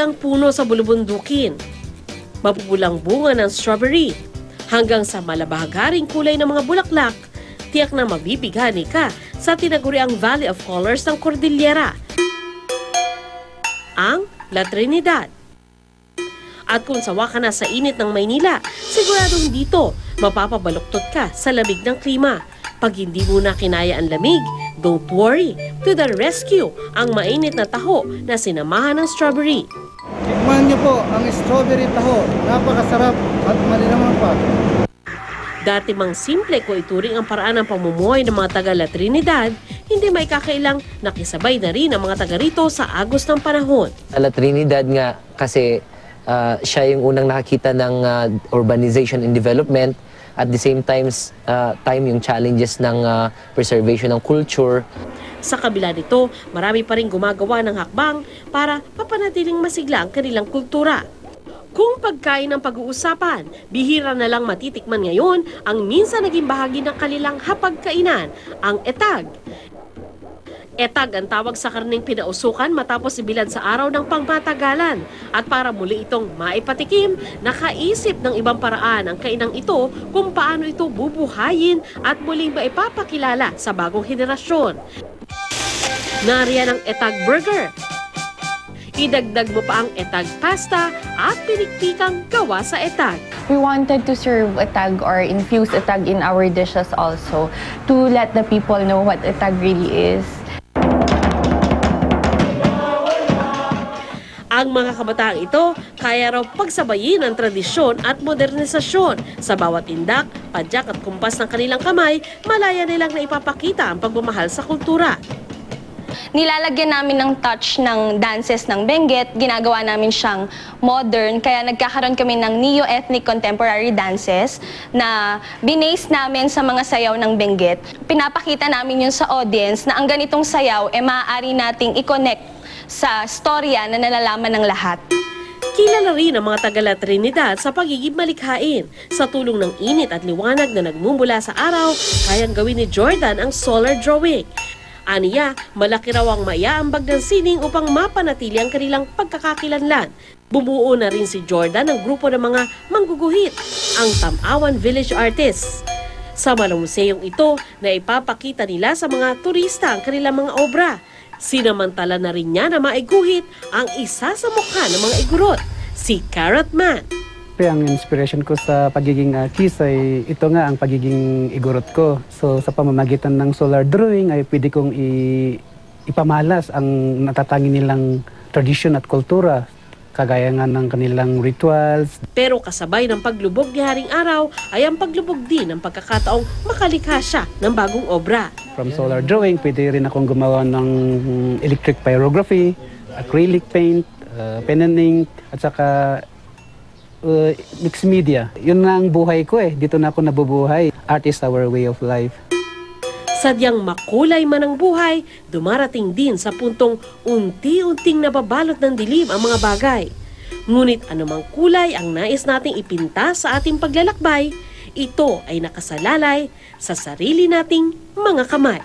ang puno sa bulubundukin. Mapupulang bunga ng strawberry. Hanggang sa malabahagaring kulay ng mga bulaklak, tiyak na mabibighani ka sa tinaguriang Valley of Colors ng Cordillera, ang La Trinidad. At kung sawa ka na sa init ng Maynila, siguradong dito mapapabaluktot ka sa lamig ng klima. Pag hindi mo na kinaya ang lamig, don't worry, to the rescue ang mainit na taho na sinamahan ng strawberry. Tikman niyo po ang strawberry taho. Napakasarap at malinaman pa. Dati mang simple ko ituring ang paraan ng pamumuhay ng mga taga La Trinidad, hindi may kakailang nakisabay na rin ang mga taga rito sa agos ng panahon. La Trinidad nga kasi siya yung unang nakakita ng urbanization and development. At the same time yung challenges ng preservation ng culture. Sa kabila nito, marami pa rin gumagawa ng hakbang para papanatiling masigla ang kanilang kultura. Kung pagkain ang pag-uusapan, bihira na lang matitikman ngayon ang minsan naging bahagi ng kanilang hapagkainan, ang etag. Etag ang tawag sa karneng pinausukan matapos ibilad sa araw ng pangmatagalan. At para muli itong maipatikim, nakaisip ng ibang paraan ang kainang ito kung paano ito bubuhayin at muling maipapakilala sa bagong henerasyon. Nariyan ang etag burger. Idagdag mo pa ang etag pasta at pinikpikang gawa sa etag. We wanted to serve etag or infuse etag in our dishes also to let the people know what etag really is. Ang mga kabataang ito, kaya raw pagsabayin ang tradisyon at modernisasyon. Sa bawat tindak, padyak at kumpas ng kanilang kamay, malaya nilang naipapakita ang pagmamahal sa kultura. Nilalagyan namin ng touch ng dances ng Benguet, ginagawa namin siyang modern, kaya nagkakaroon kami ng neo-ethnic contemporary dances na binase namin sa mga sayaw ng Benguet. Pinapakita namin yun sa audience na ang ganitong sayaw maaari nating i-connect sa storya na nalalaman ng lahat. Kilala rin ang mga taga La Trinidad sa pagiging malikhain. Sa tulong ng init at liwanag na nagmumula sa araw, kayang gawin ni Jordan ang solar drawing. Aniya, malaki raw ang maiaambag ng sining upang mapanatili ang kanilang pagkakakilanlan. Bumuo na rin si Jordan ng grupo ng mga mangguguhit, ang Tamawan Village Artists. Sa museyong ito na ipapakita nila sa mga turista ang kanilang mga obra. Sinamantala na rin niya na maiguhit ang isa sa mukha ng mga igurot, si Carrot Man. Ang inspiration ko sa pagiging artist ay ito nga ang pagiging igurot ko. So sa pamamagitan ng solar drawing ay pwede kong ipamalas ang natatangi nilang tradisyon at kultura, kagaya nga ng kanilang rituals. Pero kasabay ng paglubog ni Haring Araw ay ang paglubog din ng pagkakataong makalikha siya ng bagong obra. From solar drawing, pwede rin akong gumawa ng electric pyrography, acrylic paint, pen and ink, at saka mixed media. Yun na ang buhay ko eh. Dito na ako nabubuhay. Art is our way of life. Sadyang makulay man ang buhay, dumarating din sa puntong unti-unting nababalot ng dilim ang mga bagay. Ngunit anumang kulay ang nais nating ipinta sa ating paglalakbay, ito ay nakasalalay sa sarili nating mga kamay.